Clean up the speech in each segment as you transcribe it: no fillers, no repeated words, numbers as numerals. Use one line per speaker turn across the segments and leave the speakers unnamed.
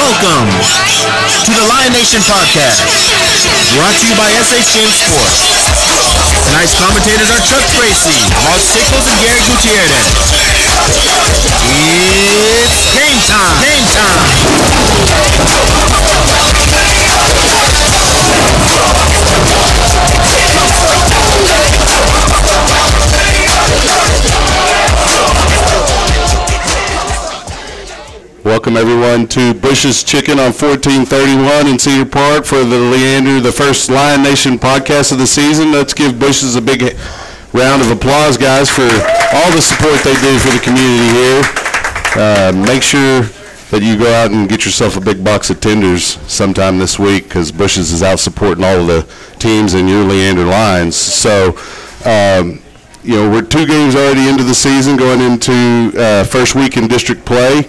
Welcome to the Lion Nation Podcast, brought to you by SHM Sports. Tonight's commentators are Chuck Tracy, Mark Sickles, and Gary Gutierrez. It's game time! Game time!
Welcome everyone to Bush's Chicken on 1431 in Cedar Park for the Leander, the first Lion Nation podcast of the season. Let's give Bush's a big round of applause, guys, for all the support they do for the community here. Make sure that you go out and get yourself a big box of tenders sometime this week, because Bush's is out supporting all of the teams in your Leander Lions. So, we're 2 games already into the season, going into first week in district play.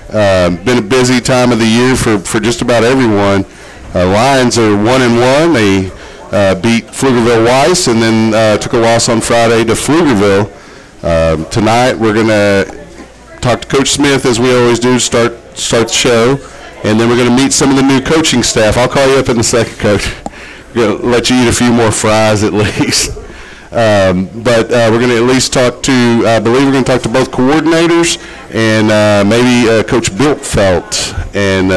Been a busy time of the year for just about everyone. Lions are 1-1. They beat Pflugerville Weiss and then took a loss on Friday to Pflugerville. Tonight we're going to talk to Coach Smith, as we always do, start the show, and then we're going to meet some of the new coaching staff. I'll call you up in a second, Coach. We're going to let you eat a few more fries at least. But we're going to at least talk to, I believe we're going to talk to both coordinators and maybe Coach Biltfelt, and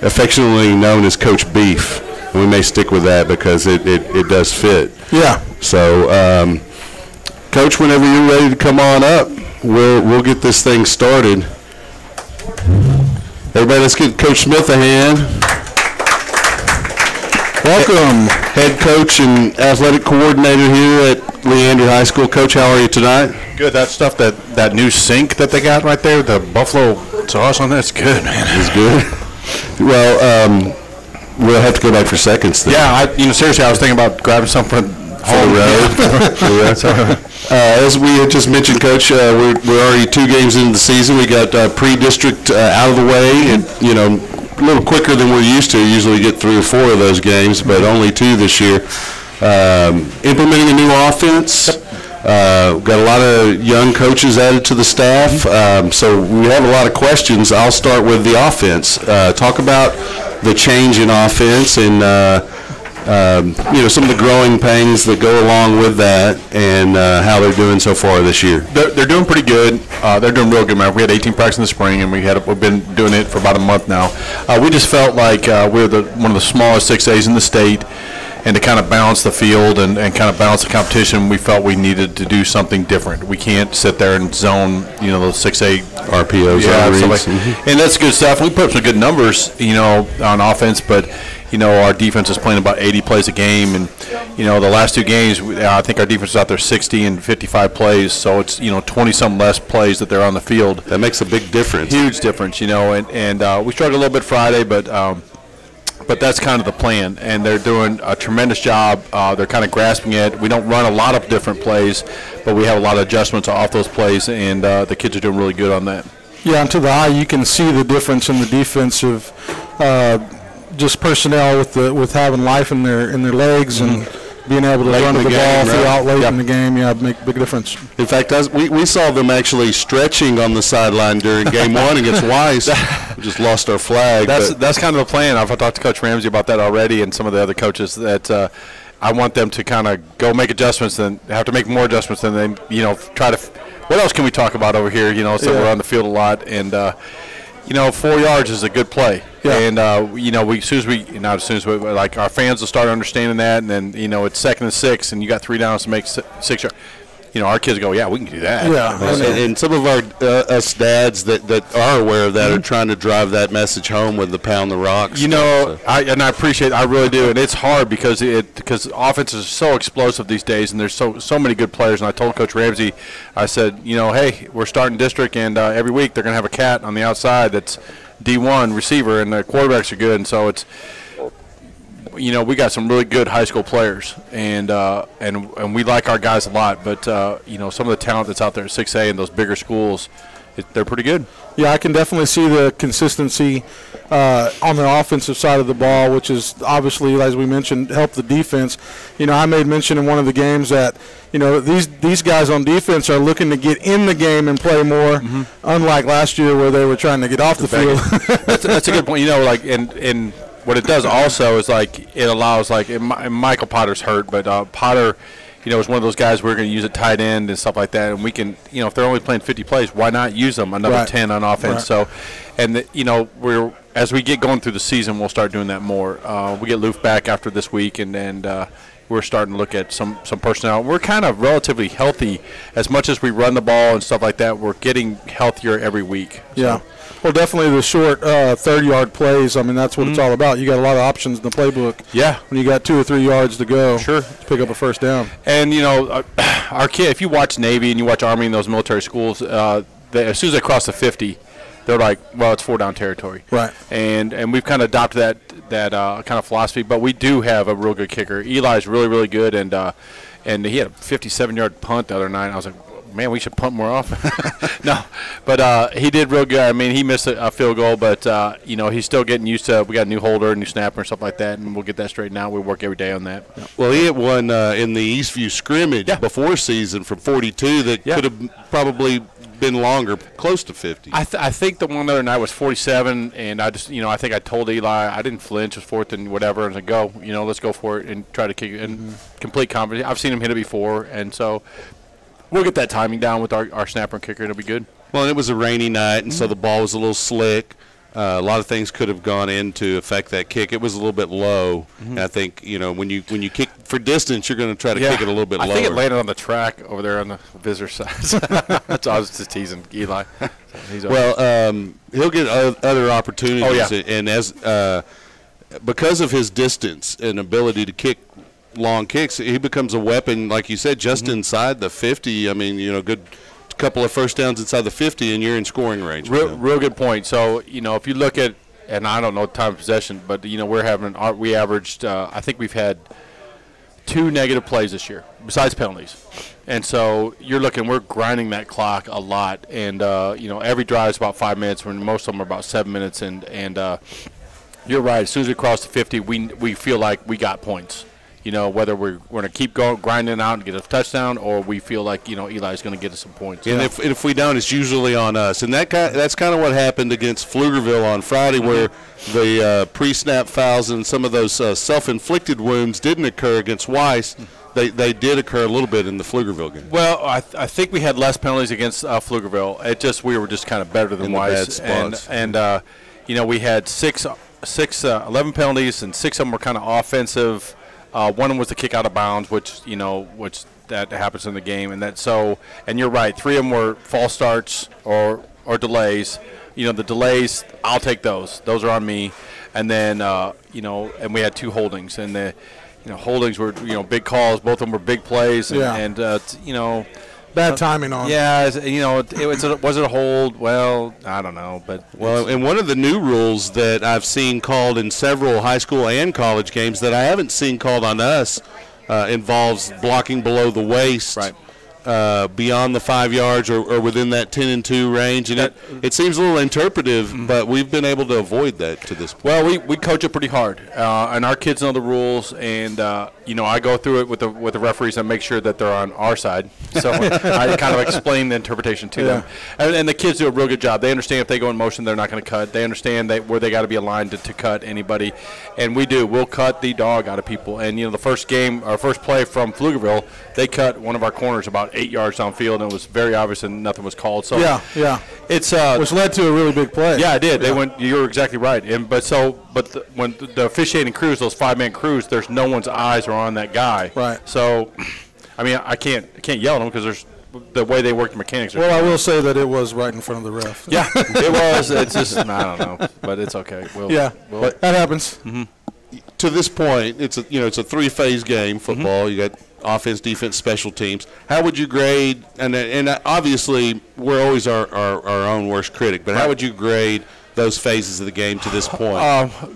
affectionately known as Coach Beef. And we may stick with that because it does fit.
Yeah.
So, Coach, whenever you're ready to come on up, we'll get this thing started. Everybody, let's give Coach Smith a hand. Welcome, head coach and athletic coordinator here at Leander High School. Coach, how are you tonight?
Good. That stuff, that new sink that they got right there, the buffalo sauce on that's good, man.
It's good. Well, we'll have to go back for seconds then.
Yeah, seriously, I was thinking about grabbing something
for the road. As we had just mentioned, Coach, we're already 2 games into the season. We got pre-district out of the way, and a little quicker than we're used to. Usually get 3 or 4 of those games, but only 2 this year. Implementing a new offense. Got a lot of young coaches added to the staff, so we have a lot of questions. I'll start with the offense. Talk about the change in offense and some of the growing pains that go along with that, and how they're doing so far this year.
They're doing pretty good. They're doing real good, man. We had 18 practices in the spring, and we've been doing it for about a month now. We just felt like we're one of the smallest 6As in the state, and to kind of balance the field and kind of balance the competition, we felt we needed to do something different. We can't sit there and zone, those 6A
RPOs.
Yeah, and that's good stuff. We put up some good numbers, on offense, but our defense is playing about 80 plays a game, and the last 2 games, I think our defense is out there 60 and 55 plays, so it's 20-some less plays that they're on the field.
That makes a big difference.
Huge difference, and we struggled a little bit Friday, but that's kind of the plan, and they're doing a tremendous job. They're kind of grasping it. We don't run a lot of different plays, but we have a lot of adjustments off those plays, and the kids are doing really good on that.
Yeah, and to the eye, you can see the difference in the defensive just personnel with having life in their legs and being able to run the ball throughout late in the game. Yeah, make a big difference.
In fact, we saw them actually stretching on the sideline during game 1 against Weiss. We just lost our flag.
That's kind of the plan. I've talked to Coach Ramsey about that already, and some of the other coaches, that I want them to kind of go make adjustments and have to make more adjustments than they, try to. What else can we talk about over here? So we're on the field a lot, and 4 yards is a good play. Yeah. And like our fans will start understanding that, and then it's 2nd and 6, and you got 3 downs to make 6 yards. Our kids go, yeah, we can do that.
Yeah, and some of our us dads that are aware of that are trying to drive that message home with the pound the rocks.
I appreciate it. I really do, and it's hard because offenses are so explosive these days, and there's so many good players. And I told Coach Ramsey, I said, hey, we're starting district, and every week they're gonna have a cat on the outside that's D1 receiver, and the quarterbacks are good, and so it's. We got some really good high school players, and we like our guys a lot. But some of the talent that's out there at 6A and those bigger schools, they're pretty good.
Yeah, I can definitely see the consistency on the offensive side of the ball, which is obviously, as we mentioned, help the defense. You know, I made mention in one of the games that, you know, these guys on defense are looking to get in the game and play more, unlike last year where they were trying to get off the field.
That's a good point. You know, like in what it does also is like it allows like and Michael Potter's hurt, but Potter, you know, is one of those guys we're going to use at tight end and stuff like that, and we can, you know, if they're only playing 50 plays, why not use them another 10 on offense? So, and you know, as we get going through the season, we'll start doing that more. We get Loof back after this week, and we're starting to look at some personnel. We're kind of relatively healthy as much as we run the ball and stuff like that. We're getting healthier every week. So.
Yeah. Well, definitely the short 30-yard plays. I mean, that's what it's all about. You got a lot of options in the playbook.
Yeah.
When you got 2 or 3 yards to go.
Sure.
To pick up a first down.
And, you know, our kid, if you watch Navy and you watch Army in those military schools, as soon as they cross the 50, they're like, well, it's 4-down territory.
Right.
And we've kind of adopted that kind of philosophy. But we do have a real good kicker. Eli's really, really good. And he had a 57-yard punt the other night. I was like, man, we should punt more often. No, but he did real good. I mean, he missed a field goal, but, you know, he's still getting used to – we got a new holder, a new snapper and stuff like that, and we'll get that straightened out. We work every day on that.
Well, he had one in the Eastview scrimmage before season from 42 that could have probably been longer, close to 50.
I think the one other night was 47, and I just, you know, I think I told Eli I didn't flinch. It was fourth and whatever, and I said, go, you know, let's go for it and try to kick it in complete confidence. I've seen him hit it before, and so – we'll get that timing down with our snapper and kicker. It'll be good.
Well, it was a rainy night, and so the ball was a little slick. A lot of things could have gone in to affect that kick. It was a little bit low. And I think, you know, when you kick for distance, you're going to try to kick it a little bit lower.
I think it landed on the track over there on the visitor side. That's I was just teasing Eli.
He'll get other opportunities.
Oh, yeah.
And as because of his distance and ability to kick long kicks, he becomes a weapon, like you said, just inside the 50. I mean, you know, good couple of first downs inside the 50, and you're in scoring range.
Real good point. So, you know, if you look at, and I don't know time of possession, but, you know, we averaged, I think we've had 2 negative plays this year, besides penalties. And so you're looking, we're grinding that clock a lot. And, you know, every drive is about 5 minutes, when most of them are about 7 minutes. And you're right. As soon as we cross the 50, we feel like we got points. You know, whether we're going to keep going, grinding out and get a touchdown, or we feel like, you know, Eli's going to get us some points.
And if we don't, it's usually on us. And that's kind of what happened against Pflugerville on Friday, where the pre-snap fouls and some of those self-inflicted wounds didn't occur against Weiss. They did occur a little bit in the Pflugerville game.
Well, I think we had less penalties against Pflugerville. We were just kind of better than Weiss. And you know, we had 11 penalties, and 6 of them were kind of offensive. One of them was the kick out of bounds, which that happens in the game, and you're right. 3 of them were false starts or delays. You know, the delays, I'll take those. Those are on me. And then you know, and we had 2 holdings, and the holdings were big calls. Both of them were big plays, and you know.
Bad timing on.
Yeah, you know, was it a hold? Well, I don't know, but
and one of the new rules that I've seen called in several high school and college games that I haven't seen called on us involves blocking below the waist,
right,
beyond the 5 yards or within that 10-2 range, and it seems a little interpretive, but we've been able to avoid that to this point.
Well, we coach it pretty hard, and our kids know the rules, and you know, I go through it with the referees and make sure that they're on our side. So I kind of explain the interpretation to them, and the kids do a real good job. They understand if they go in motion, they're not going to cut. They understand where they got to be aligned to cut anybody, and we'll cut the dog out of people. And you know, the first play from Pflugerville, they cut one of our corners about 8 yards downfield, and it was very obvious, and nothing was called. So it's
which led to a really big play.
Yeah, it did. They went. You're exactly right. When the officiating crews, those 5-man crews, there's no one's eyes are on that guy.
Right.
So, I mean, I can't yell at them because there's the way they work the mechanics.
Well, I will say that it was right in front of the ref.
Yeah, it was. It's just I don't know, but it's okay.
That happens.
Mm-hmm. To this point, it's a 3-phase game. Football. You got offense, defense, special teams. How would you grade? And obviously, we're always our own worst critic. But how would you grade those phases of the game to this point?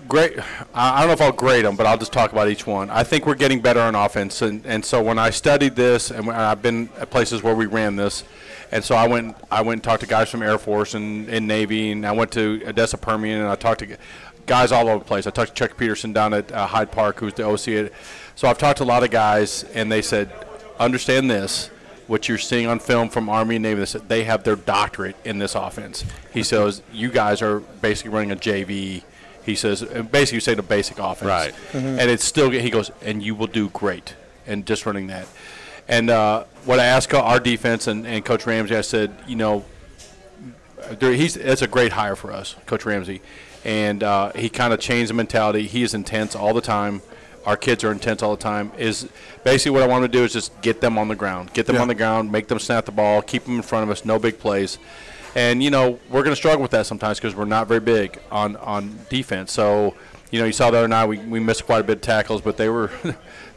Great. I don't know if I'll grade them, but I'll just talk about each one. I think we're getting better on offense, and so when I studied this, and I've been at places where we ran this, And so I went and talked to guys from Air Force and Navy, and I went to Odessa Permian, and I talked to guys all over the place. I talked to Chuck Peterson down at Hyde Park, who's the OC. So I've talked to a lot of guys, and they said, understand this. What you're seeing on film from Army and Navy, they have their doctorate in this offense. He says, you guys are basically running a JV. He says, basically you're saying a basic offense.
Right.
And it's still, he goes, and you will do great in just running that. And what I asked our defense and Coach Ramsey, I said, you know, it's a great hire for us, Coach Ramsey. And he kind of changed the mentality. He is intense all the time. Our kids are intense all the time. Is basically what I want to do is just get them on the ground. Get them on the ground, make them snap the ball, keep them in front of us, no big plays. And, you know, we're going to struggle with that sometimes because we're not very big on defense. So, you know, you saw the other night we missed quite a bit of tackles, but they were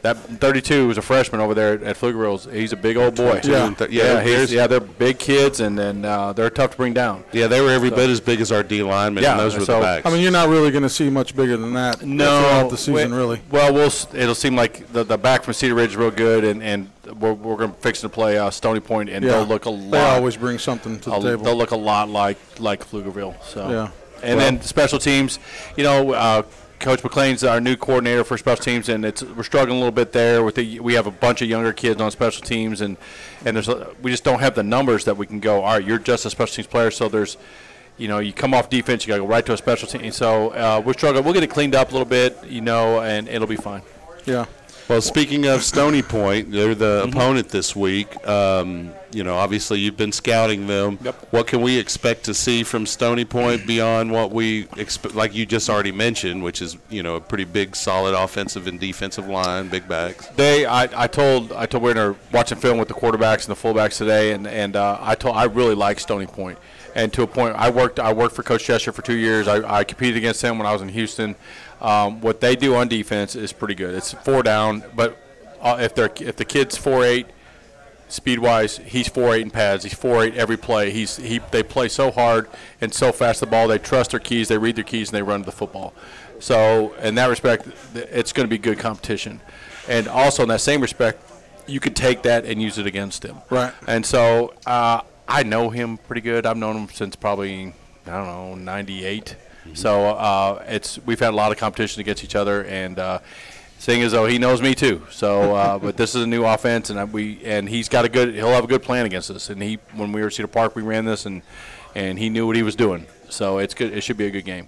that 32 was a freshman over there at Pflugerville. He's a big old boy. They're big kids, and they're tough to bring down.
Yeah, they were every bit as big as our D linemen, and those were the backs.
I mean, you're not really going to see much bigger than that throughout the season, really.
Well, it'll seem like the back from Cedar Ridge is real good, and we're going to fix to play Stony Point, and they'll look a lot.
They always bring something to the table.
They'll look a lot like Pflugerville. So and then special teams, you know. Coach McLean's our new coordinator for special teams, and we're struggling a little bit there. We have a bunch of younger kids on special teams, and we just don't have the numbers that we can go, all right, you're just a special teams player, so there's, you know, you come off defense, you got to go right to a special team. So we're struggling. We'll get it cleaned up a little bit, you know, and it'll be fine.
Yeah.
Well, speaking of Stony Point, they're the opponent this week. You know, obviously you've been scouting them.
Yep.
What can we expect to see from Stony Point beyond what we expect, like you just already mentioned, which is, you know, a pretty big, solid offensive and defensive line, big backs?
I told we're watching film with the quarterbacks and the fullbacks today, and I really like Stony Point. And to a point, I worked for Coach Cheshire for 2 years. I competed against him when I was in Houston. What they do on defense is pretty good. It's 4 down, but if the kid's 4'8", speed-wise, he's 4'8" in pads. He's 4'8" every play. They play so hard and so fast the ball. They trust their keys. They read their keys, and they run to the football. So in that respect, it's going to be good competition. And also in that same respect, you could take that and use it against him.
Right.
And so I know him pretty good. I've known him since probably, I don't know, 98. So we've had a lot of competition against each other, and seeing as though he knows me too. So, but this is a new offense, and he's got he'll have a good plan against us. And when we were at Cedar Park, we ran this, and he knew what he was doing. So it's good. It should be a good game.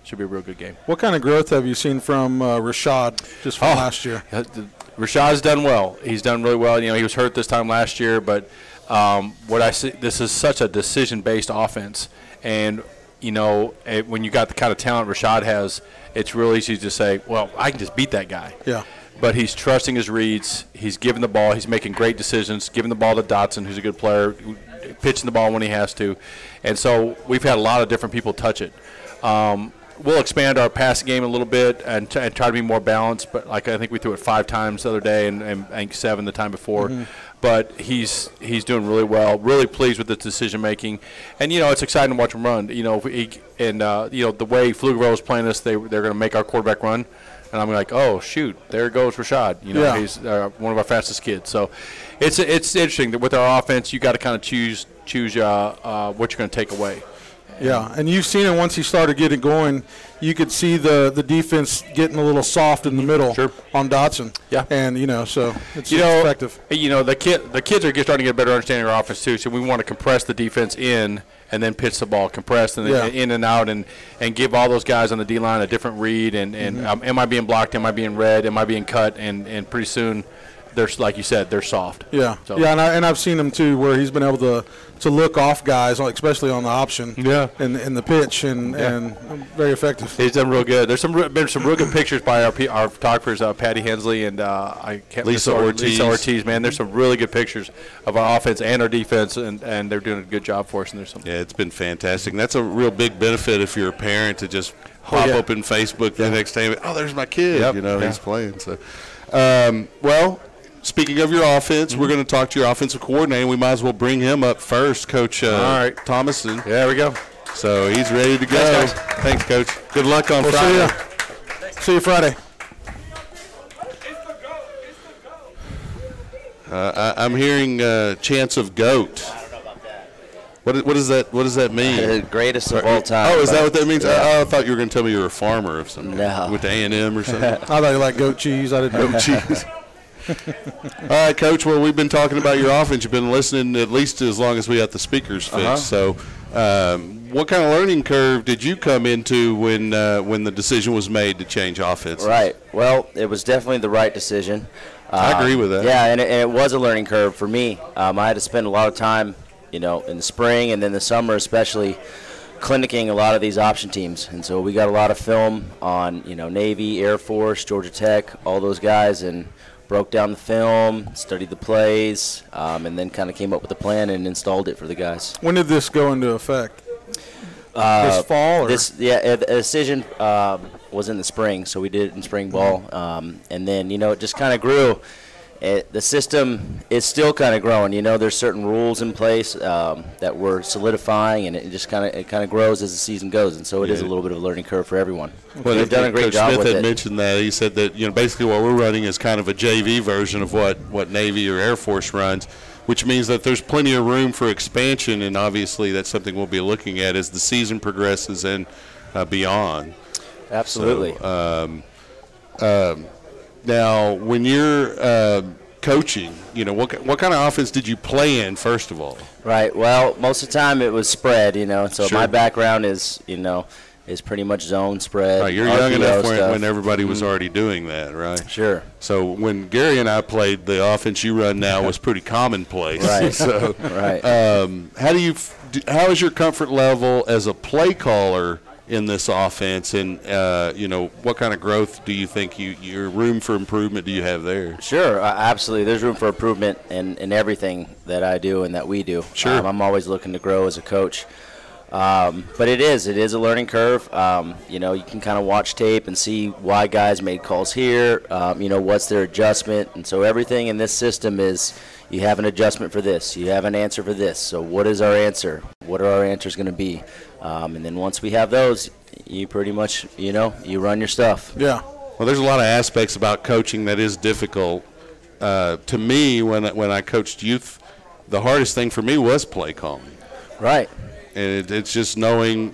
Should be a real good game.
What kind of growth have you seen from Rashad just from last year?
Rashad's done well. He's done really well. You know, he was hurt this time last year, but what I see, this is such a decision-based offense, and you know, when you got the kind of talent Rashad has, it's real easy to say, well, I can just beat that guy.
Yeah.
But he's trusting his reads. He's giving the ball. He's making great decisions, giving the ball to Dotson, who's a good player, pitching the ball when he has to. And so we've had a lot of different people touch it. We'll expand our passing game a little bit and try to be more balanced. But, like, I think we threw it 5 times the other day and I think 7 the time before. But he's doing really well. Really pleased with the decision making, and you know it's exciting to watch him run. You know, you know the way Pflugerville was playing us, they're going to make our quarterback run, and I'm like, oh shoot, there goes Rashad. You know, he's one of our fastest kids. So it's interesting that with our offense, you got to kind of choose what you're going to take away.
Yeah, and you've seen it once he started getting going. You could see the defense getting a little soft in the middle on Dotson.
Yeah,
and you know, so it's effective.
You know, the kids are starting to get a better understanding of our offense too. So we want to compress the defense in and then pitch the ball, compress and then in and out, and give all those guys on the D line a different read. And am I being blocked? Am I being read? Am I being cut? And pretty soon, they're, like you said, they're soft.
Yeah, so. Yeah, and I've seen him too, where he's been able to look off guys, especially on the option.
Yeah,
in the pitch, and very effective.
He's done real good. There's been some real good pictures by our photographers, Patty Hensley and
Lisa Ortiz.
Man, there's some really good pictures of our offense and our defense, and they're doing a good job for us. And there's some.
Yeah, it's been fantastic. And that's a real big benefit if you're a parent to just pop open Facebook the next day. Oh, there's my kid. You know, he's playing. So, well. Speaking of your offense, we're going to talk to your offensive coordinator. We might as well bring him up first, Coach Thomason.
There we go.
So he's ready to go. Thanks, Coach. Good luck on Friday.
See you Friday.
I'm hearing chants of GOAT. What does that mean?
The greatest of all time.
Oh, is that what that means? Yeah. I thought you were going to tell me you were a farmer of some
No.
with the A&M or something.
I thought you liked goat cheese. I didn't know.
Goat cheese. All right, Coach. Well, we've been talking about your offense. You've been listening at least as long as we got the speakers fixed. So, what kind of learning curve did you come into when the decision was made to change offense?
Right. Well, it was definitely the right decision.
I agree with that.
Yeah, and it was a learning curve for me. I had to spend a lot of time, in the spring and then the summer especially, clinicking a lot of these option teams. And so we got a lot of film on, Navy, Air Force, Georgia Tech, all those guys, and broke down the film, studied the plays, and then kind of came up with a plan and installed it for the guys.
When did this go into effect? This fall? Or?
The decision was in the spring, so we did it in spring ball. And then, it just kind of grew. The system is still kind of growing. There's certain rules in place that we're solidifying, and it just kind of grows as the season goes. And so it is a little bit of a learning curve for everyone.
Well,
they've done a great
Coach
job
Smith
with
had
it.
mentioned that. He said that basically what we're running is kind of a JV version of what Navy or Air Force runs, which means that there's plenty of room for expansion, and obviously that's something we'll be looking at as the season progresses and beyond.
Absolutely.
So, now, when you're coaching, what kind of offense did you play in, first of all?
Right. Well, most of the time it was spread, So
Sure.
my background is pretty much zone spread.
Right, you're young enough
stuff.
when everybody was already doing that, right?
Sure.
So when Gary and I played, the offense you run now was pretty commonplace.
Right.
So,
Right.
how is your comfort level as a play caller in this offense, and what kind of growth do you think your room for improvement do you have there?
Sure, absolutely. There's room for improvement in everything that I do and that we do.
Sure.
I'm always looking to grow as a coach. But it is a learning curve. You can kind of watch tape and see why guys made calls here, what's their adjustment. And so everything in this system is you have an adjustment for this, you have an answer for this. So what is our answer? What are our answers going to be? And then once we have those, you pretty much, you run your stuff.
Yeah.
Well, there's a lot of aspects about coaching that is difficult. To me, when I coached youth, the hardest thing for me was play calling.
Right.
And it's just knowing,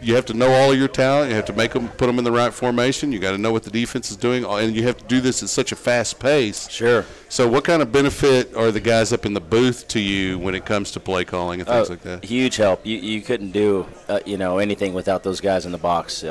you have to know all of your talent. You have to put them in the right formation. You got to know what the defense is doing, and you have to do this at such a fast pace.
Sure.
So, what kind of benefit are the guys up in the booth to you when it comes to play calling and things like that?
Huge help. You couldn't do anything without those guys in the box.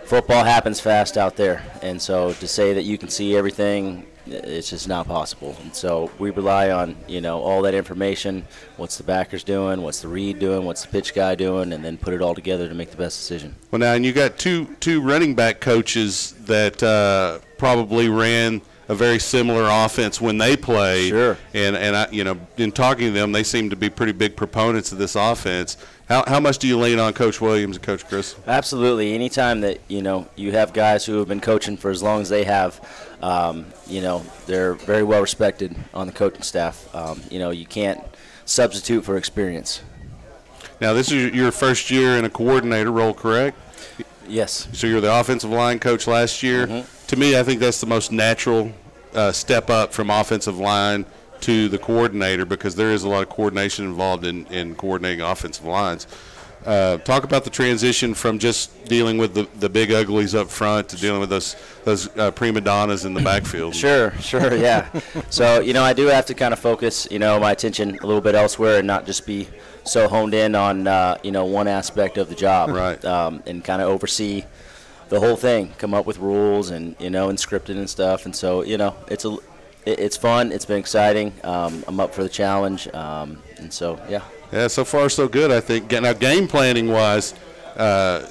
Football happens fast out there, and so to say that you can see everything, it's just not possible. And so we rely on all that information. What's the backers doing? What's the read doing? What's the pitch guy doing? And then put it all together to make the best decision.
Well, now, and you got two running back coaches that probably ran a very similar offense when they played.
Sure.
And I, in talking to them, they seem to be pretty big proponents of this offense. How much do you lean on Coach Williams and Coach Grissom?
Absolutely. Anytime that you have guys who have been coaching for as long as they have, they're very well respected on the coaching staff. You can't substitute for experience.
Now, this is your first year in a coordinator role, correct?
Yes.
So you're the offensive line coach last year.
Mm-hmm.
To me, I think that's the most natural step up from offensive line to the coordinator, because there is a lot of coordination involved in coordinating offensive lines. Talk about the transition from just dealing with the big uglies up front to dealing with those prima donnas in the backfield.
Sure, yeah. So, I do have to kind of focus, my attention a little bit elsewhere and not just be so honed in on, one aspect of the job.
Right.
And kind of oversee the whole thing, come up with rules and, and scripted and stuff. And so, it's fun. It's been exciting. I'm up for the challenge. And so, yeah.
Yeah, so far so good, I think. Now, game planning wise,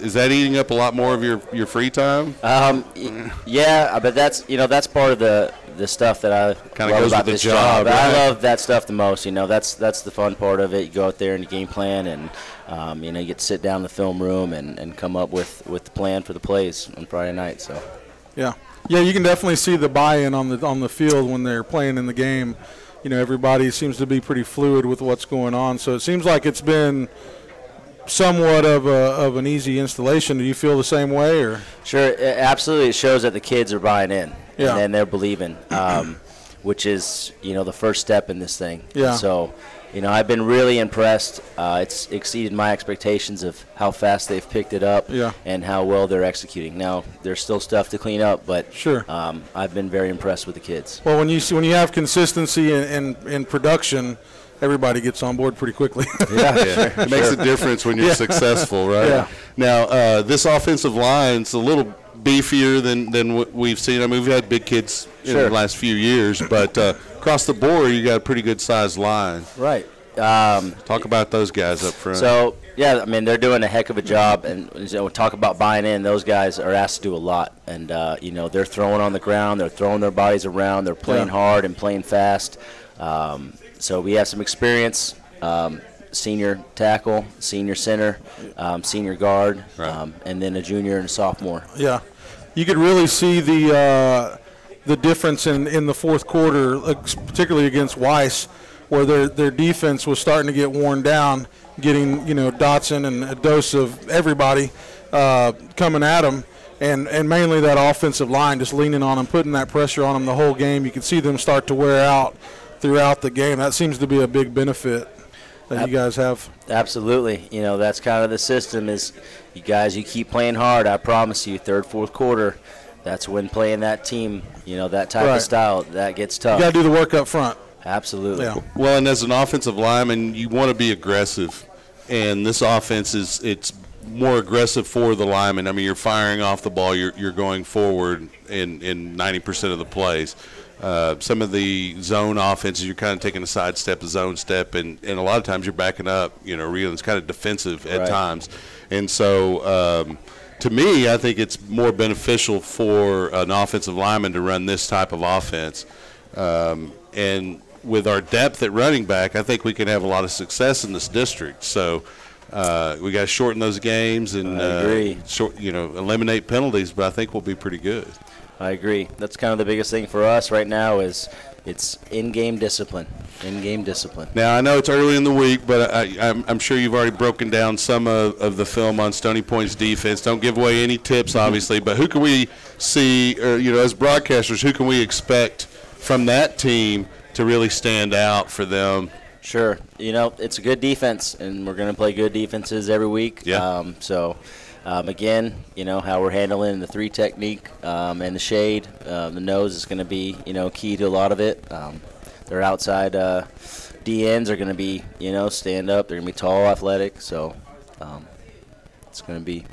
is that eating up a lot more of your free time?
Yeah, but that's part of the stuff that I
Kinda
love
goes
about
with the
this job.
right?
I love that stuff the most. That's the fun part of it. You go out there and you game plan, and you get to sit down in the film room and come up with the plan for the plays on Friday night. So.
Yeah, you can definitely see the buy-in on the field when they're playing in the game. Everybody seems to be pretty fluid with what's going on. So it seems like it's been somewhat of an easy installation. Do you feel the same way, or?
Sure, absolutely. It shows that the kids are buying in,
Yeah.
and they're believing. which is, the first step in this thing.
Yeah.
So, I've been really impressed. It's exceeded my expectations of how fast they've picked it up and how well they're executing. Now, there's still stuff to clean up, but
sure.
I've been very impressed with the kids.
Well, when you have consistency in production, everybody gets on board pretty quickly.
It makes a difference when you're successful, right?
Yeah.
Now, this offensive line's a little beefier than what we've seen. I mean, we've had big kids in the last few years, but across the board, you got a pretty good-sized line.
Right.
Talk about those guys up front.
So, I mean, they're doing a heck of a job, and talk about buying in. Those guys are asked to do a lot, and, they're throwing on the ground. They're throwing their bodies around. They're playing hard and playing fast. So we have some experience, senior tackle, senior center, senior guard, and then a junior and a sophomore.
Yeah. You could really see the difference in the fourth quarter, particularly against Weiss, where their defense was starting to get worn down, getting, Dotson and a dose of everybody coming at them. And mainly that offensive line just leaning on them, putting that pressure on them the whole game. You could see them start to wear out throughout the game. That seems to be a big benefit that you guys have.
Absolutely. That's kind of the system is you guys, you keep playing hard. I promise you, third, fourth quarter, that's when playing that team, that type of style, that gets tough.
You got to do the work up front.
Absolutely.
Yeah.
Well, and as an offensive lineman, you want to be aggressive. And this offense it's more aggressive for the lineman. I mean, you're firing off the ball. You're going forward in 90% of the plays. Some of the zone offenses, you're kind of taking a sidestep, a zone step, and a lot of times you're backing up. Really, it's kind of defensive at times. And so, to me, I think it's more beneficial for an offensive lineman to run this type of offense. And with our depth at running back, I think we can have a lot of success in this district. So we got to shorten those games and eliminate penalties, but I think we'll be pretty good.
I agree. That's kind of the biggest thing for us right now is it's in-game discipline. In-game discipline.
Now, I know it's early in the week, but I'm sure you've already broken down some of the film on Stony Point's defense. Don't give away any tips, obviously, but who can we see, or, as broadcasters, who can we expect from that team to really stand out for them?
Sure. It's a good defense, and we're going to play good defenses every week.
Yeah.
Again, how we're handling the 3 technique and the shade. The nose is going to be, key to a lot of it. Their outside DNs are going to be, stand up. They're going to be tall, athletic. So it's going to be,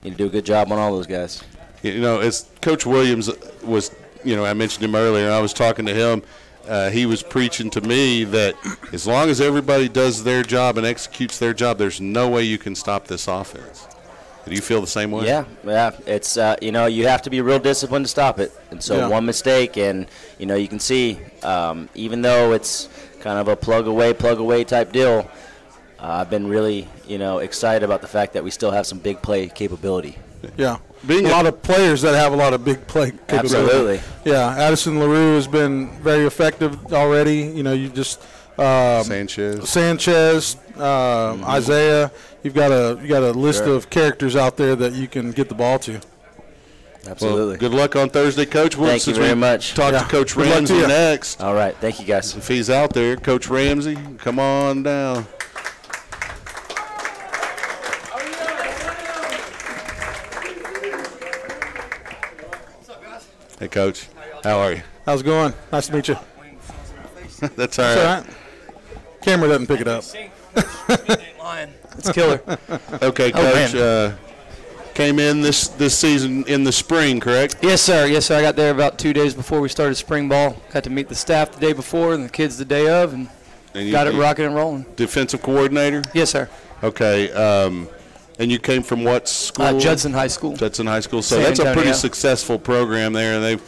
need to do a good job on all those guys.
As Coach Williams was, I mentioned him earlier, and I was talking to him. He was preaching to me that as long as everybody does their job and executes their job, there's no way you can stop this offense. Do you feel the same way?
Yeah. It's you have to be real disciplined to stop it. And so one mistake, and you can see, even though it's kind of a plug away type deal, I've been really excited about the fact that we still have some big play capability.
Yeah. Being a lot of players that have a lot of big play capability.
Absolutely.
Yeah, Addison LaRue has been very effective already. You just Sanchez, Isaiah. You've got a list of characters out there that you can get the ball to.
Absolutely.
Well, good luck on Thursday, Coach.
Thank you very much.
Talk to Coach Ramsey next.
All right. Thank you, guys.
If he's out there, Coach Ramsey, come on down. Hey, Coach. How are you?
How's it going? Nice to meet you.
That's all right.
That's all right. Camera doesn't pick it up.
It's killer.
Okay, Coach. Came in this season in the spring, correct?
Yes, sir. Yes, sir. I got there about 2 days before we started spring ball. Got to meet the staff the day before and the kids the day of, and got it rocking and rolling.
Defensive coordinator?
Yes, sir.
Okay. And you came from what school?
Judson High School.
Judson High School. So
San
that's
Antonio.
a pretty successful program there, and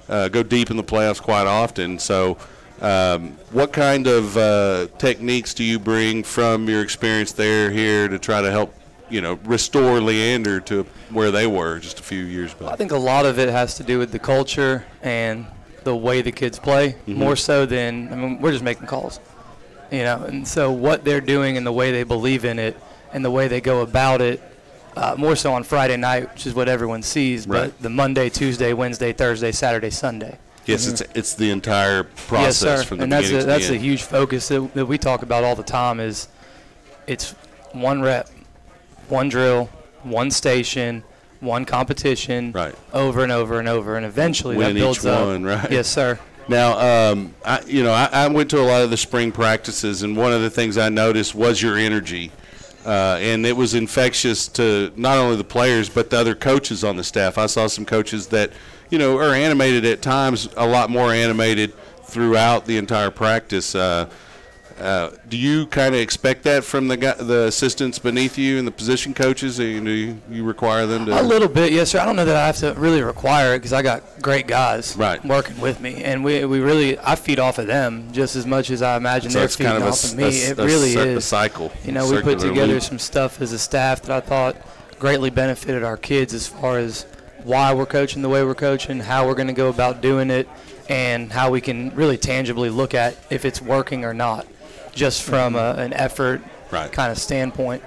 they go deep in the playoffs quite often. So what kind of techniques do you bring from your experience there here to try to help, restore Leander to where they were just a few years back?
I think a lot of it has to do with the culture and the way the kids play, more so than, we're just making calls, and so what they're doing and the way they believe in it and the way they go about it, more so on Friday night, which is what everyone sees,
right.
But the Monday, Tuesday, Wednesday, Thursday, Saturday, Sunday.
Yes, it's the entire process,
yes, sir.
from the
and
beginning to the end.
that's a huge focus that we talk about all the time. Is it's one rep, one drill, one station, one competition,
right,
over and over and over, and eventually
win
that builds
each
up.
one, right?
Yes, sir.
Now, I went to a lot of the spring practices, and one of the things I noticed was your energy. And it was infectious to not only the players but the other coaches on the staff. I saw some coaches that, are animated at times, a lot more animated throughout the entire practice. Do you kind of expect that from the assistants beneath you and the position coaches? Do you require them to?
A little bit, yes, sir. I don't know that I have to really require it because I got great guys working with me, and we really I feed off of them just as much as I imagine they're feeding kind of off of me. It really is
a cycle.
We put together some stuff as a staff that I thought greatly benefited our kids as far as why we're coaching the way we're coaching, how we're going to go about doing it, and how we can really tangibly look at if it's working or not, just from an effort kind of standpoint.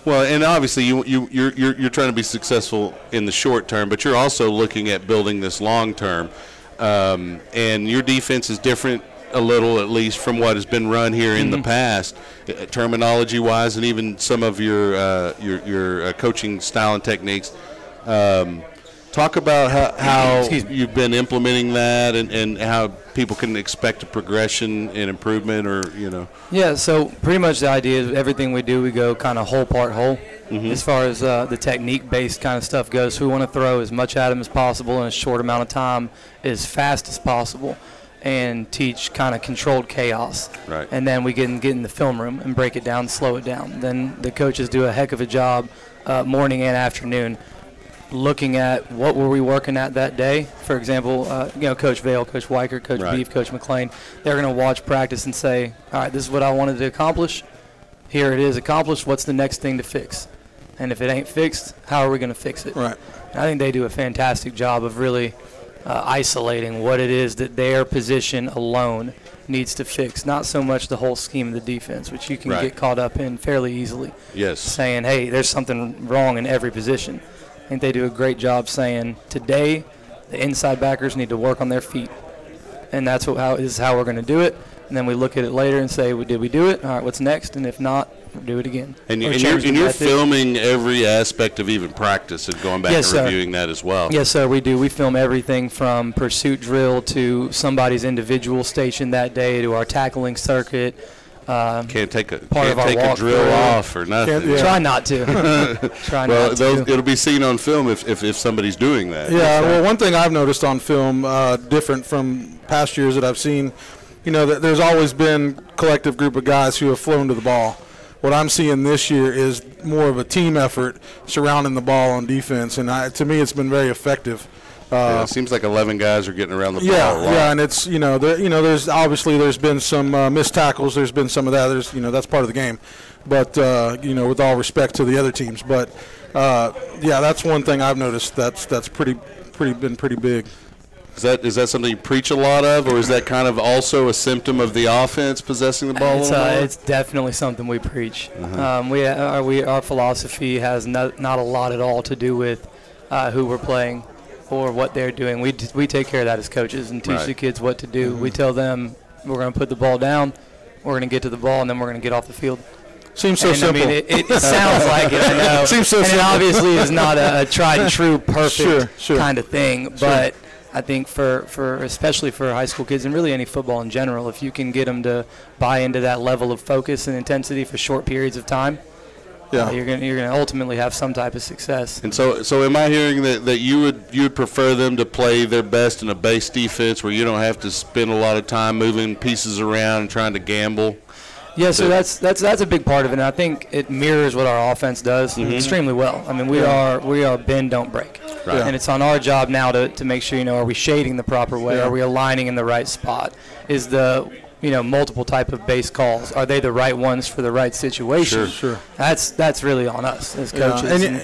Well, and obviously you're trying to be successful in the short term, but you're also looking at building this long term. And your defense is different a little, at least, from what has been run here in the past, terminology-wise, and even some of your coaching style and techniques. Talk about how you've been implementing that and how people can expect a progression and improvement
Yeah, so pretty much the idea is everything we do, we go kind of whole part whole. As far as the technique-based kind of stuff goes, we want to throw as much at them as possible in a short amount of time, as fast as possible, and teach kind of controlled chaos.
Right.
And then we get in the film room and break it down, slow it down. Then the coaches do a heck of a job morning and afternoon looking at what were we working at that day. For example, Coach Vale, Coach Weicker, Coach Beef, Coach McLean, they're going to watch practice and say, all right, this is what I wanted to accomplish. Here it is accomplished. What's the next thing to fix? And if it ain't fixed, how are we going to fix it?
Right.
And I think they do a fantastic job of really isolating what it is that their position alone needs to fix, not so much the whole scheme of the defense, which you can get caught up in fairly easily.
Yes.
Saying, hey, there's something wrong in every position. I think they do a great job saying, today, the inside backers need to work on their feet. And that's how we're going to do it. And then we look at it later and say, did we do it? All right, what's next? And if not, we'll do it again.
And you're filming every aspect of even practice and going back and reviewing that as well.
Yes, sir, we do. We film everything from pursuit drill to somebody's individual station that day to our tackling circuit.
Can't take a drill off or nothing.
Try not to.
It'll be seen on film if somebody's doing that.
Yeah. Well, one thing I've noticed on film, different from past years that I've seen, that there's always been a collective group of guys who have flown to the ball. What I'm seeing this year is more of a team effort surrounding the ball on defense, and to me, it's been very effective.
It seems like 11 guys are getting around the ball a lot.
Yeah, and it's there's been some missed tackles. There's been some of that. That's part of the game, but with all respect to the other teams, but that's one thing I've noticed that's been pretty big.
Is that something you preach a lot of, or is that kind of also a symptom of the offense possessing the ball a little more?
It's definitely something we preach. Our philosophy has not a lot at all to do with who we're playing or what they're doing. We take care of that as coaches and teach the kids what to do. We tell them we're going to put the ball down, we're going to get to the ball, and then we're going to get off the field.
Seems so simple.
I mean, it sounds like it, I know.
Seems so simple.
It obviously is not a tried and true, perfect kind of thing, but I think for especially for high school kids and really any football in general, if you can get them to buy into that level of focus and intensity for short periods of time, you're gonna ultimately have some type of success.
And so am I hearing that you would prefer them to play their best in a base defense where you don't have to spend a lot of time moving pieces around and trying to gamble?
Yeah, so that's a big part of it, and I think it mirrors what our offense does extremely well. I mean, we are bend, don't break, and it's on our job now to make sure, are we shading the proper way? Are we aligning in the right spot? Is the multiple type of base calls, are they the right ones for the right situation?
Sure.
That's really on us as coaches.
And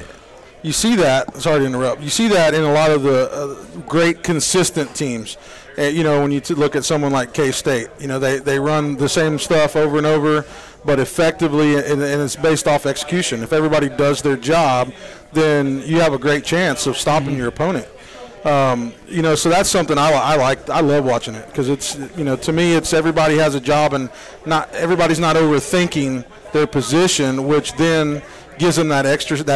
you see that. Sorry to interrupt. You see that in a lot of the great consistent teams. When you look at someone like K-State, they run the same stuff over and over, but effectively, and it's based off execution. If everybody does their job, then you have a great chance of stopping your opponent. So that's something I like. I love watching it because it's, to me, it's everybody has a job and everybody's not overthinking their position, which then gives them that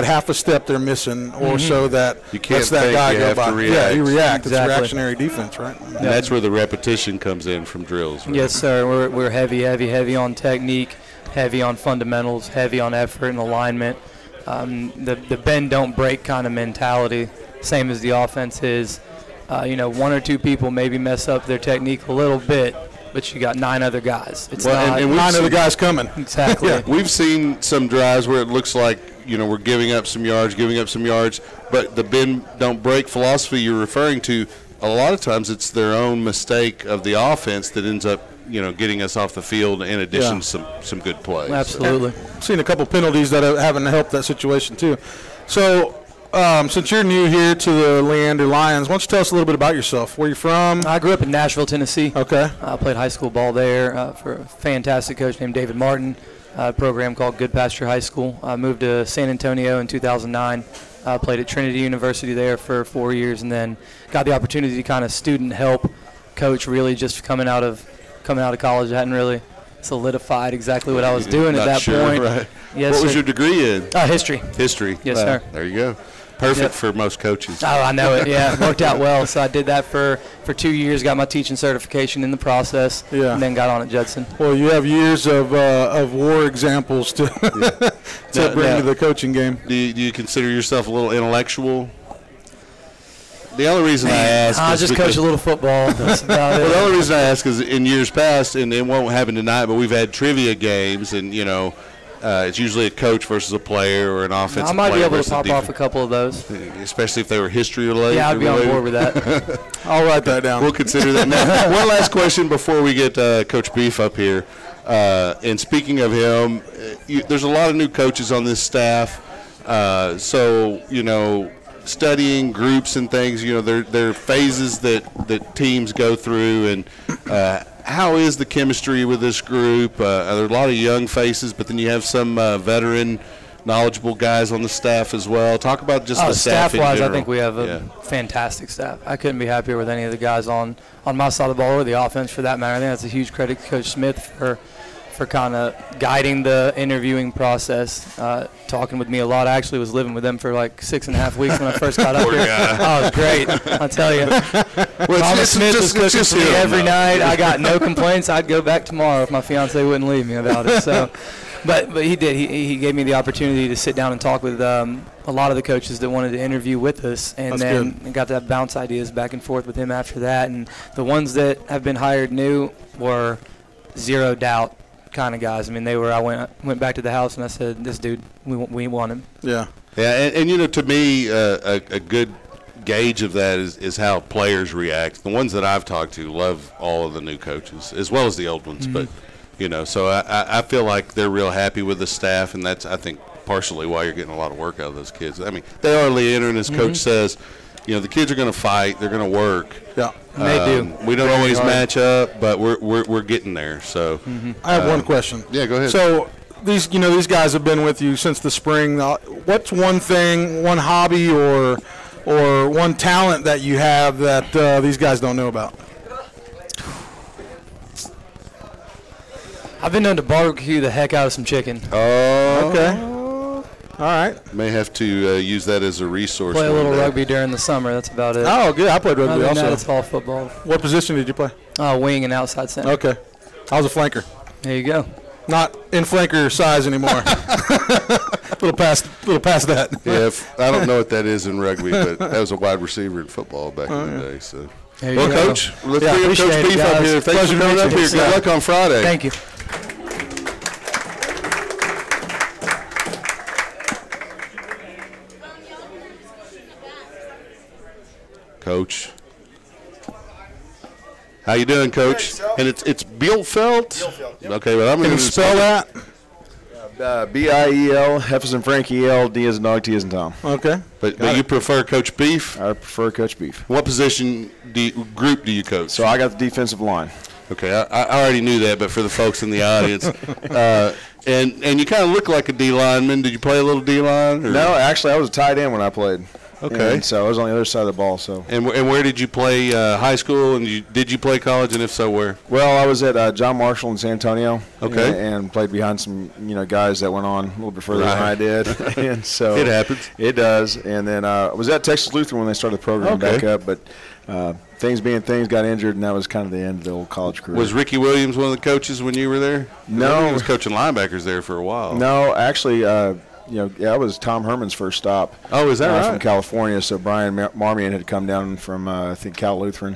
half a step they're missing, or so that
you can't
lets that
think,
guy
you
go
have
by.
to react.
Yeah, you react.
Exactly.
It's reactionary defense, right?
And that's where the repetition comes in from drills. Right?
Yes, sir. We're heavy on technique, heavy on fundamentals, heavy on effort and alignment. The bend don't break kind of mentality, same as the offense is. One or two people maybe mess up their technique a little bit, but you got 9 other guys. It's not
and 9 other guys coming.
Exactly.
Yeah, we've seen some drives where it looks like, we're giving up some yards, but the bend don't break philosophy you're referring to, a lot of times it's their own mistake of the offense that ends up, getting us off the field in addition to some good plays.
Absolutely.
I've seen a couple penalties that haven't helped that situation too. So, since you're new here to the Leander Lions, why don't you tell us a little bit about yourself? Where you from?
I grew up in Nashville, Tennessee.
Okay.
I played high school ball there for a fantastic coach named David Martin, a program called Good Pasture High School. I moved to San Antonio in 2009. Played at Trinity University there for 4 years, and then got the opportunity to kind of student help coach, really just coming out of college. I hadn't really solidified exactly what I was doing at that point.
Right.
Yes,
what was
sir.
your degree in?
History.
History.
Yes, sir.
There you go. Perfect for most coaches.
Oh, I know it. Yeah, it worked out well. So I did that for 2 years, got my teaching certification in the process, and then got on at Judson.
Well, you have years of war examples to bring to the coaching game.
Do you consider yourself a little intellectual? The only reason I ask
I
is
just coach a little football. That's about it.
Well, the only reason I ask is in years past, and it won't happen tonight, but we've had trivia games, and it's usually a coach versus a player or an offensive player.
I might be able to pop off a couple of those.
Especially if they were history related.
Yeah, I'd be on board with that.
I'll write that down.
We'll consider that. Now, one last question before we get Coach Beef up here. And speaking of him, there's a lot of new coaches on this staff. Studying groups and things, there are phases that teams go through. And how is the chemistry with this group? There are a lot of young faces, but then you have some veteran, knowledgeable guys on the staff as well. Talk about just the staff in
staff-wise,
general.
I think we have a fantastic staff. I couldn't be happier with any of the guys on my side of the ball or the offense for that matter. I think that's a huge credit to Coach Smith for kind of guiding the interviewing process, talking with me a lot. I actually was living with them for like 6.5 weeks when I first got up here. Oh, it was great, I'll tell you. Thomas Smith was cooking for me every night. I got no complaints. I'd go back tomorrow if my fiance wouldn't leave me about it. So, but he did. He gave me the opportunity to sit down and talk with a lot of the coaches that wanted to interview with us, and then got to bounce ideas back and forth with him after that. And the ones that have been hired new were zero doubt kind of guys. I mean, they were. I went back to the house and I said, "This dude, we want him."
Yeah, and to me, a good gauge of that is how players react. The ones that I've talked to love all of the new coaches as well as the old ones, but so I feel like they're real happy with the staff, and that's, I think, partially why you're getting a lot of work out of those kids. I mean, they are Leander, and as Coach says, the kids are going to fight. They're going to work.
Yeah,
they do.
We don't always match up, but we're getting there. So
I have one question.
Yeah, go ahead.
So these guys have been with you since the spring. What's one thing, one hobby, or one talent that you have that these guys don't know about?
I've been known to barbecue the heck out of some chicken.
Oh,
okay. All right.
May have to use that as a resource.
Play a little rugby during the summer. That's about it.
Oh, good. I played rugby
Other than
also.
that, it's all football.
What position did you play?
Wing and outside center.
Okay. I was a flanker.
There you go.
Not in flanker size anymore. little past that.
Yeah, I don't know what that is in rugby, but that was a wide receiver in football back in the day. So, well, Coach, let's bring up Coach Beef up here. Thanks for coming up here. Good luck on Friday.
Thank you.
Coach, how you doing, Coach? And it's Bielfeldt.
Bielfeldt. Yep.
Okay, but I'm going to
spell that.
B-I-E-L, F as in Frankie, L, D as in dog, T as in Tom.
Okay.
But you prefer Coach Beef?
I prefer Coach Beef.
What position group do you coach?
So I got the defensive line.
Okay, I already knew that, but for the folks in the audience, and you kind of look like a D lineman. Did you play a little D line?
No, actually, I was a tight end when I played.
Okay.
And so I was on the other side of the ball. So.
And where did you play high school? And did you play college? And if so, where?
Well, I was at John Marshall in San Antonio.
Okay.
And played behind some guys that went on a little bit further than I did. And so
it happens.
It does. And then I was at Texas Lutheran when they started the program back up, but. Things being things, got injured, and that was kind of the end of the old college career.
Was Ricky Williams one of the coaches when you were there?
No.
He was coaching linebackers there for a while.
No, actually, that was Tom Herman's first stop.
Oh, is that right?
From California. So Brian Marmion had come down from, I think, Cal Lutheran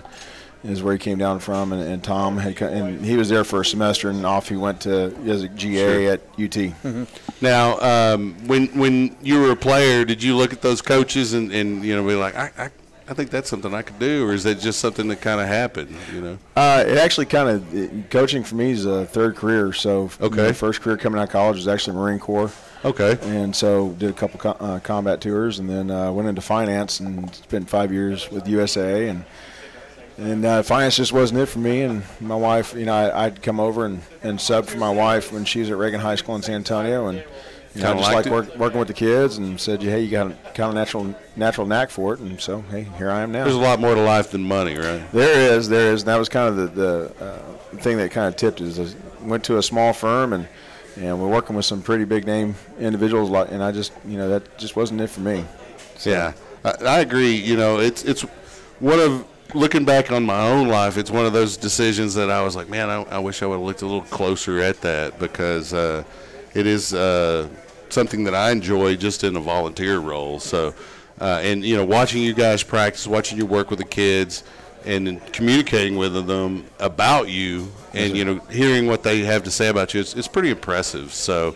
is where he came down from, and Tom had come, and he was there for a semester, and off he went to as a GA at UT.
Mm-hmm. Now, when you were a player, did you look at those coaches and be like, I think that's something I could do, or is that just something that kind of happened,
It actually coaching for me is a third career. So my first career coming out of college was actually Marine Corps.
Okay.
And so did a couple combat tours, and then went into finance and spent 5 years with USA. And finance just wasn't it for me. And my wife, I'd come over and sub for my wife when she was at Reagan High School in San Antonio. And I just like working with the kids, and said, hey, you got kind of natural knack for it, and so, hey, here I am now.
There's a lot more to life than money, right?
There is, and that was kind of the thing that kind of tipped it. I went to a small firm, and we're working with some pretty big name individuals, and I just, that just wasn't it for me.
So. Yeah, I agree. It's one of, looking back on my own life, it's one of those decisions that I was like, man, I wish I would have looked a little closer at that, because it is something that I enjoy just in a volunteer role. So, and watching you guys practice, watching you work with the kids, and communicating with them about you, and hearing what they have to say about you, it's pretty impressive. So,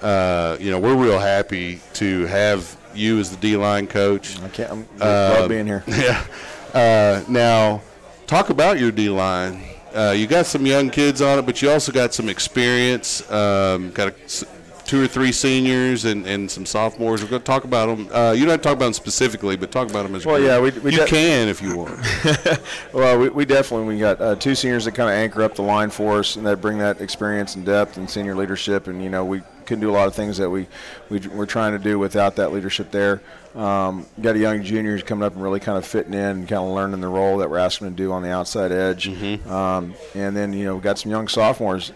we're real happy to have you as the D-line coach.
I'm love being here.
Yeah. Now, talk about your D-line. You got some young kids on it, but you also got some experience. Got 2 or 3 seniors and some sophomores. We're going to talk about them. You don't have to talk about them specifically, but talk about them as well.
Yeah, we
can if you want.
Well, we definitely got 2 seniors that kind of anchor up the line for us, and that bring that experience and depth and senior leadership. And we couldn't do a lot of things that we're trying to do without that leadership there. Got a young junior who's coming up and really kind of fitting in and kind of learning the role that we're asking him to do on the outside edge. Mm-hmm. And then we got some young sophomores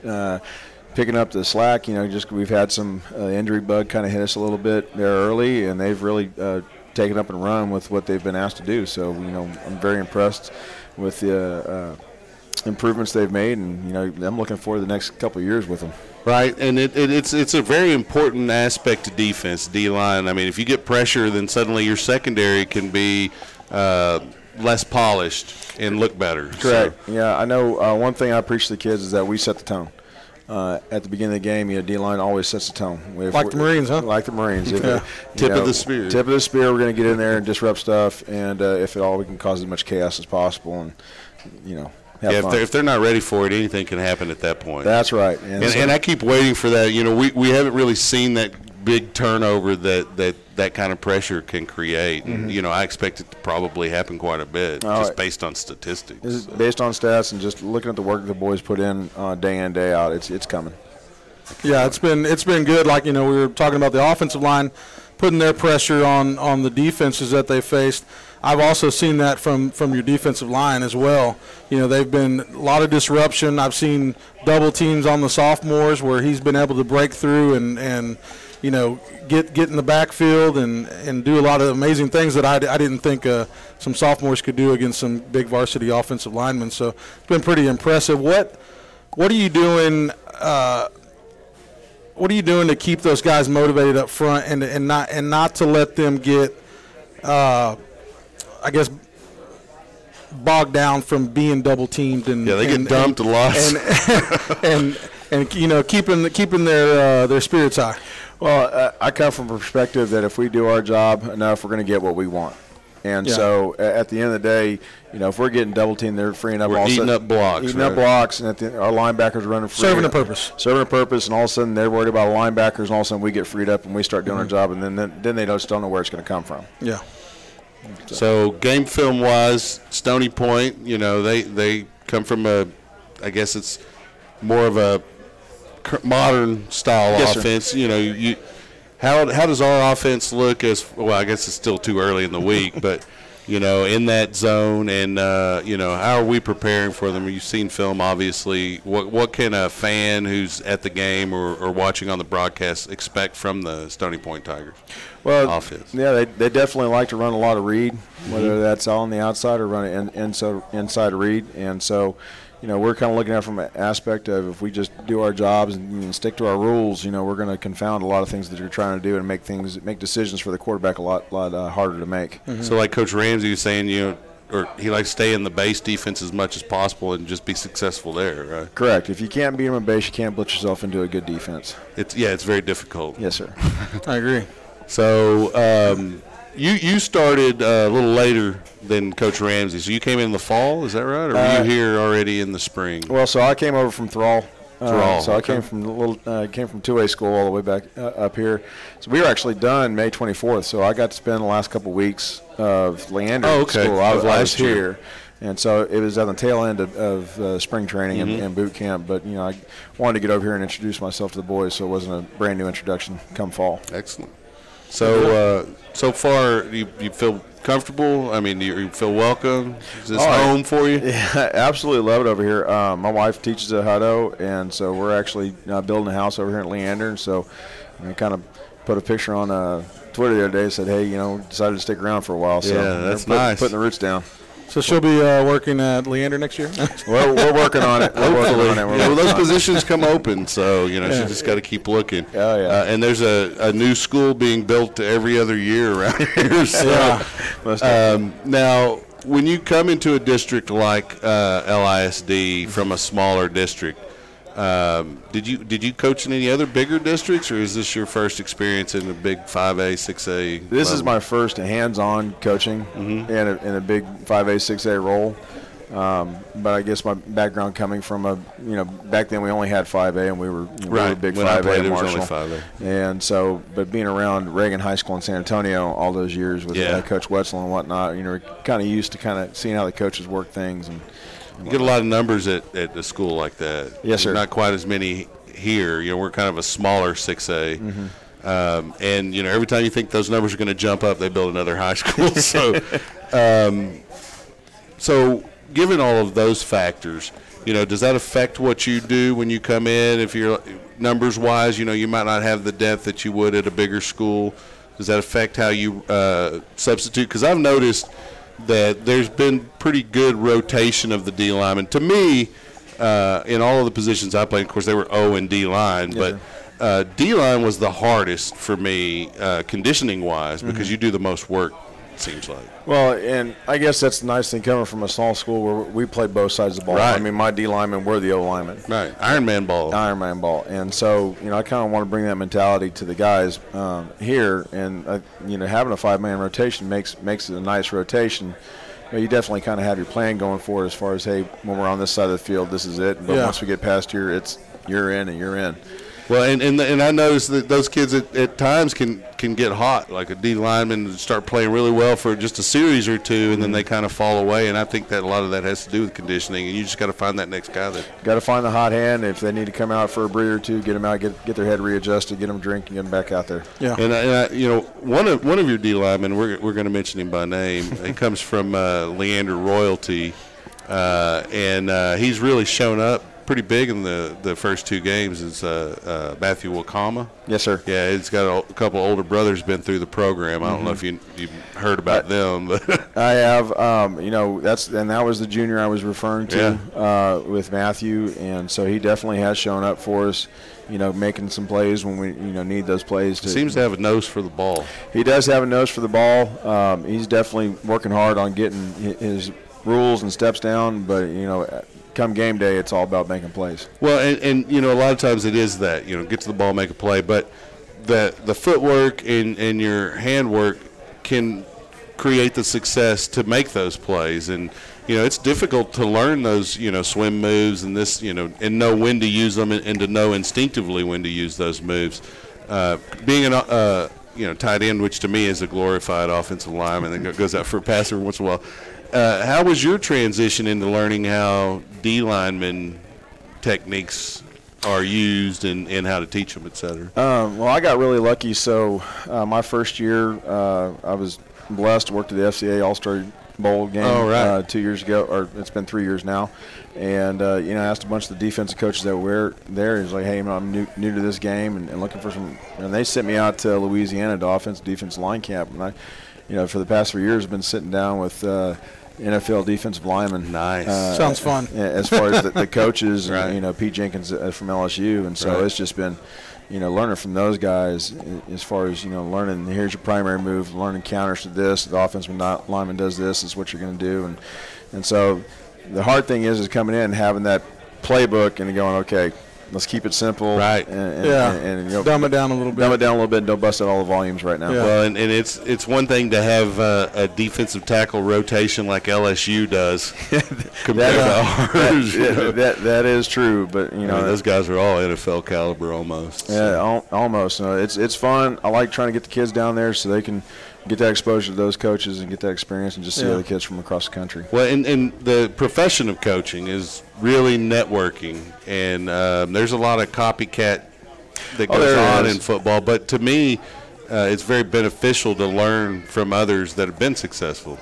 picking up the slack. We've had some injury bug kind of hit us a little bit there early, and they've really taken up and run with what they've been asked to do. So I'm very impressed with the improvements they've made, and I'm looking forward to the next couple of years with them.
Right, and it's a very important aspect to defense, D-line. I mean, if you get pressure, then suddenly your secondary can be less polished and look better.
Correct.
So.
Yeah, I know one thing I preach to the kids is that we set the tone. At the beginning of the game, D-line always sets the tone.
Like the Marines, huh?
Like the Marines.
Tip of the spear.
Tip of the spear, we're going to get in there and disrupt stuff, and if at all, we can cause as much chaos as possible, and,
if they're not ready for it, anything can happen at that point.
That's right.
And I keep waiting for that. We haven't really seen that big turnover that kind of pressure can create.
Mm-hmm.
And, I expect it to probably happen quite a bit, based on statistics.
Based on stats and just looking at the work the boys put in day out, it's coming.
Yeah, it's been good. Like, we were talking about the offensive line putting their pressure on the defenses that they faced. I've also seen that from your defensive line as well. They've been a lot of disruption. I've seen double teams on the sophomores where he's been able to break through and get in the backfield and do a lot of amazing things that I didn't think some sophomores could do against some big varsity offensive linemen. So it's been pretty impressive. What are you doing? What are you doing to keep those guys motivated up front and not to let them get bogged down from being double teamed and
they get dumped a lot
and keeping their spirits high.
Well, I come from a perspective that if we do our job enough, we're going to get what we want. And so at the end of the day, if we're getting double teamed, they're freeing up.
We're eating up blocks.
Eating up blocks, and our linebackers are running free.
Serving a purpose.
Serving a purpose, and all of a sudden they're worried about linebackers, and all of a sudden we get freed up and we start doing our job, and then they just don't know where it's going to come from.
Yeah.
So game film wise, Stony Point, they come from I guess it's more of a modern style offense. How does our offense look as well? I guess it's still too early in the week, but in that zone, and how are we preparing for them? You've seen film, obviously. What can a fan who's at the game or watching on the broadcast expect from the Stony Point Tigers?
Well,
offense.
Yeah, they definitely like to run a lot of read, whether that's on the outside or run it inside read, and so. We're kind of looking at it from an aspect of if we just do our jobs and stick to our rules, we're going to confound a lot of things that you're trying to do and make decisions for the quarterback a lot harder to make.
Mm-hmm. So like Coach Ramsey was saying, or he likes to stay in the base defense as much as possible and just be successful there, right?
Correct. If you can't beat them in base, you can't blitz yourself into a good defense.
It's very difficult.
Yes, sir.
I agree.
So you started a little later than Coach Ramsey. So you came in the fall, is that right? Or were you here already in the spring?
Well, so I came over from Thrall. So I
okay.
came from 2A school all the way back up here. So we were actually done May 24th. So I got to spend the last couple of weeks of Leander school. I was here. And so it was at the tail end of spring training and boot camp. But, I wanted to get over here and introduce myself to the boys so it wasn't a brand new introduction come fall.
Excellent. So so far, you feel comfortable? I mean, do you feel welcome? Is this home for you?
Yeah, I absolutely love it over here. My wife teaches at Hutto, and so we're actually building a house over here in Leander. And so I kind of put a picture on Twitter the other day and said, hey, decided to stick around for a while. So
yeah, that's nice.
Putting the roots down.
So she'll be working at Leander next year?
Well, we're working on it.
Those positions come open, so she just got to keep looking.
Oh, yeah.
And there's a new school being built every other year around here. So, now, when you come into a district like LISD from a smaller district, did you coach in any other bigger districts, or is this your first experience in a big 5A, 6A?
This is my first hands-on coaching in a big 5A, 6A role. But I guess my background coming from back then we only had 5A and we were we were a big 5A in Marshall.
5A.
And so, but being around Reagan High School in San Antonio all those years with Coach Wetzel and whatnot, kind of used to kind of seeing how the coaches work things and.
You get a lot of numbers at a school like that.
Yes, sir.
Not quite as many here. We're kind of a smaller 6A. And, every time you think those numbers are going to jump up, they build another high school. So given all of those factors, does that affect what you do when you come in? If you're numbers-wise, you might not have the depth that you would at a bigger school. Does that affect how you substitute? Because I've noticed – that there's been pretty good rotation of the D linemen. To me, in all of the positions I played, of course, they were O and D line, but D line was the hardest for me conditioning-wise because you do the most work, it seems like.
Well, and I guess that's the nice thing coming from a small school where we play both sides of the ball.
Right.
I mean, my D linemen were the O linemen.
Right, Ironman ball.
Ironman ball. And so, I kind of want to bring that mentality to the guys here. And, having a 5-man rotation makes it a nice rotation. You definitely kind of have your plan going forward as far as, hey, when we're on this side of the field, this is it. But once we get past here, you're in and you're in.
Well, and I noticed that those kids at times can get hot, like a D lineman start playing really well for just a series or two, and then they kind of fall away. And I think that a lot of that has to do with conditioning, and you just got to find that next guy.
Got to find the hot hand. If they need to come out for a breather or two, get them out, get their head readjusted, get them a drink, and get them back out there.
Yeah.
And I one of your D linemen, we're going to mention him by name. He comes from Leander Royalty, and he's really shown up pretty big in the first two games. Is Matthew Wakama.
Yes, sir.
Yeah, he's got a couple older brothers been through the program. I don't know if you've heard about them. But
I have. That was the junior I was referring to with Matthew, and so he definitely has shown up for us. Making some plays when we need those plays.
Seems to have a nose for the ball.
He does have a nose for the ball. He's definitely working hard on getting his rules and steps down, but come game day, it's all about making plays.
Well, and a lot of times it is that, get to the ball, make a play, but the footwork and your handwork can create the success to make those plays. And, it's difficult to learn those, swim moves and this, and know when to use them and to know instinctively when to use those moves. Being an tight end, which to me is a glorified offensive lineman that goes out for a pass every once in a while. How was your transition into learning how D lineman techniques are used and how to teach them, et cetera?
Well, I got really lucky. So my first year, I was blessed to work at the FCA All-Star Bowl game 2 years ago, or it's been 3 years now. And, I asked a bunch of the defensive coaches that were there. He's like, hey, I'm new to this game and looking for some – and they sent me out to Louisiana to defensive line camp. And I, for the past 3 years, I've been sitting down with NFL defensive linemen.
Nice.
Sounds fun.
As far as the coaches,
right.
and, Pete Jenkins from LSU. And so it's just been – learning from those guys as far as, learning, here's your primary move, learning counters to this, the offensive lineman does this, is what you're going to do. And so the hard thing is coming in and having that playbook and going, okay, let's keep it simple.
Right.
And
dumb it down a little bit.
Dumb it down a little bit and don't bust out all the volumes right now.
Yeah. Well, and it's one thing to have a defensive tackle rotation like LSU does compared to ours.
That is true, but
those guys are all NFL caliber almost.
Yeah, almost. It's fun. I like trying to get the kids down there so they can get that exposure to those coaches and get that experience and just see other kids from across the country.
Well, and the profession of coaching is really networking, and there's a lot of copycat that goes on in football. But to me, it's very beneficial to learn from others that have been successful.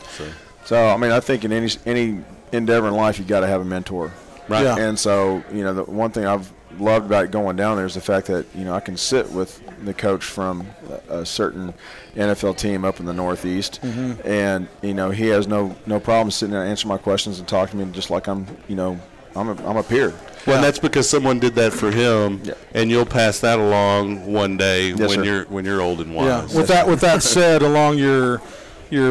So I think in any endeavor in life, you got to have a mentor, right?
Yeah.
And so the one thing I've loved about going down there is the fact that I can sit with the coach from a certain NFL team up in the Northeast, and he has no problem sitting there and answering my questions and talking to me just like I'm a peer.
Well, and that's because someone did that for him, and you'll pass that along one day when you're old and wise.
Yeah. With that said, along your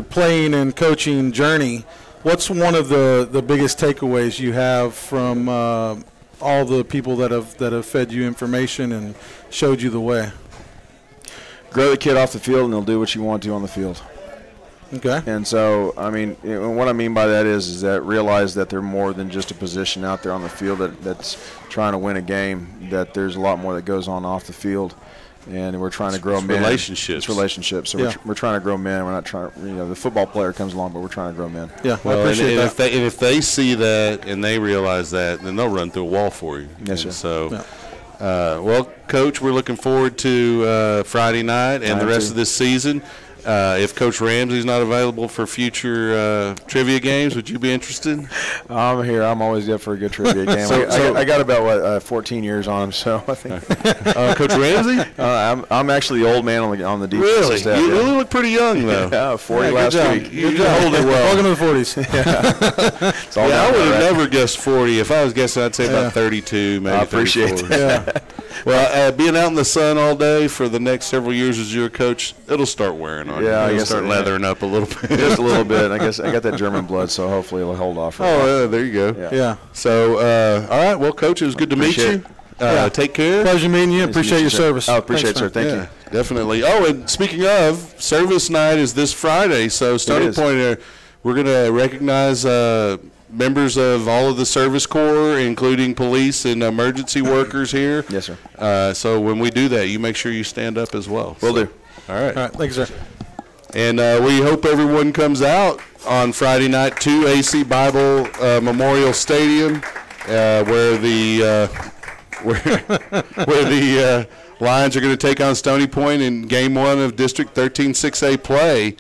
playing and coaching journey, what's one of the biggest takeaways you have from all the people that have fed you information and showed you the way?
Grow the kid off the field, and they'll do what you want to on the field.
Okay.
And so, what I mean by that is that realize that they're more than just a position out there on the field that's trying to win a game, that there's a lot more that goes on off the field. And we're trying to grow men.
Relationships.
It's relationships. So we're trying to grow men. We're not trying to, the football player comes along, but we're trying to grow men.
Yeah,
well,
I appreciate that.
If they see that and they realize that, then they'll run through a wall for you.
Yes, sir.
So, well, Coach, we're looking forward to Friday night and the rest of this season. If Coach Ramsey's not available for future trivia games, would you be interested?
I'm here. I'm always up for a good trivia game. I got about 14 years on him, so I think.
Coach Ramsey?
I'm actually the old man on the defensive staff.
You really look pretty young, though.
Yeah, 40 last week.
You hold it well.
Welcome to the 40s.
I would have never guessed 40. If I was guessing, I'd say about 32, maybe.
I appreciate
34.
that.
Well, being out in the sun all day for the next several years as your coach, it'll start wearing on you. It'll start leathering up a little bit.
Just a little bit. I guess I got that German blood, so hopefully it'll hold off.
Yeah, there you go.
Yeah.
So, all right. Well, Coach, it was good to meet you. Take care.
Pleasure meeting you. Appreciate your service.
I appreciate it, sir. Thank you.
Definitely. Oh, and speaking of, service night is this Friday. So, Stony Point, we're going to recognize members of all of the service corps, including police and emergency workers here.
Yes, sir.
So when we do that, you make sure you stand up as well.
Will do.
All right.
All right. Thank you, sir.
And we hope everyone comes out on Friday night to AC Bible Memorial Stadium, where the Lions are going to take on Stony Point in Game 1 of District 13 6A play.